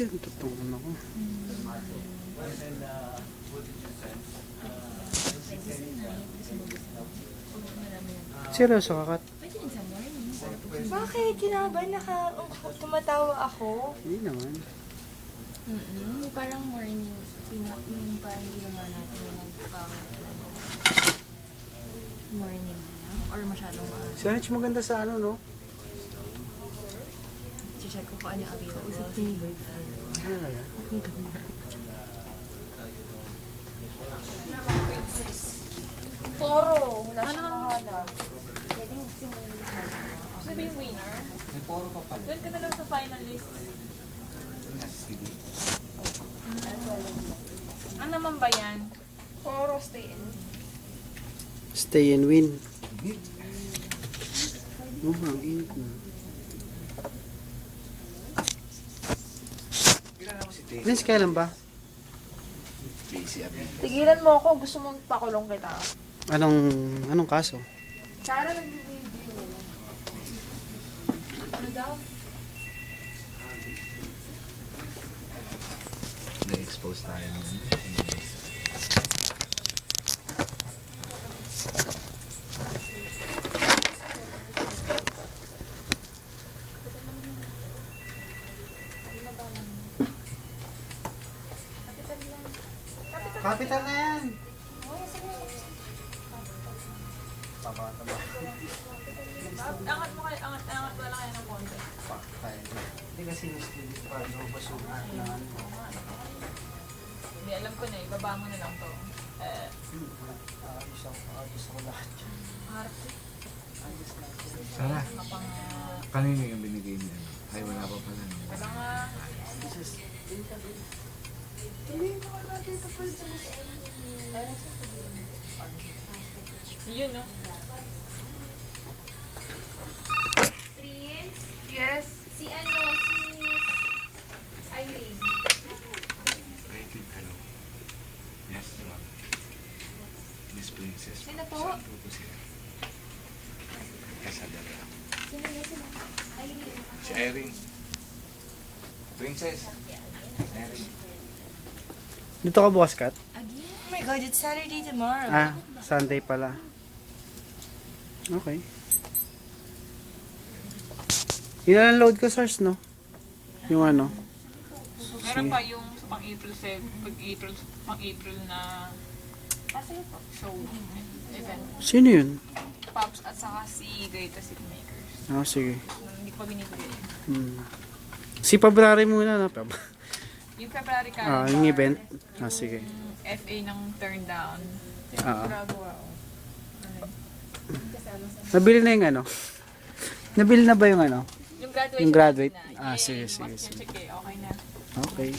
Ganito tong ano ko. Seryoso ka, Kat? Bakit? Kinabahan tumatawa ako? Hindi naman. Parang morning. Parang ginawa natin yung morning na. Or masyadong Si Anich maganda sa ano, no? check ko kung ano yung available sa table. Ano na yan? Toro. Wala siyang mahanap. Sabi yung winner? May poro pa pala. Doon ka na lang sa finalist. Ano naman ba yan? Toro, stay in. Stay and win. Oh, ang init na. Kilala mo si Tay? Prince, kailan ba? Busy abi. Tigilan mo ako. Gusto mong pakulong kita. Anong kaso? Sara nag-video nila. Ano daw? Na-expose tayo ng Capital na yan! Angat mo kayo, angat mo lang kayo ng konti. Hindi kasi mistilis pa, basuhan na ano. Hindi, alam ko na, ibaba mo na lang to. Gusto ko lahat yun. Arte. Sana. Kapang, Kanino yung binigay niya? Ay, wala pa pala. wala nga. Yun, no? Yes. Si ano, si Irene. Hello. Yes, ma'am. Miss Princess. Sino po? Saan po siya? Kasadala. Sino na sila? Irene. Si Irene. Princess. Irene. Dito ka bukas, Kat? Oh my God, it's Saturday tomorrow. Ah, Sunday pala. Okay. Yun ang load ko, source, no? Yung ano? Meron pa yung sa pang-April 7, pang-April na show, event. Sino yun? Pops at saka si Greatest Hitmakers. Ah, sige. Hindi pa binibigay. Si February muna, no? Yung February Ah, calendar. yung event. Ah, sige. FA ng turn down. Ah. Bravo, Nabili na yung ano? Nabili na ba yung ano? Yung graduation. Yung graduate? na. Ah, Yay, sige. check eh. Okay na. Okay.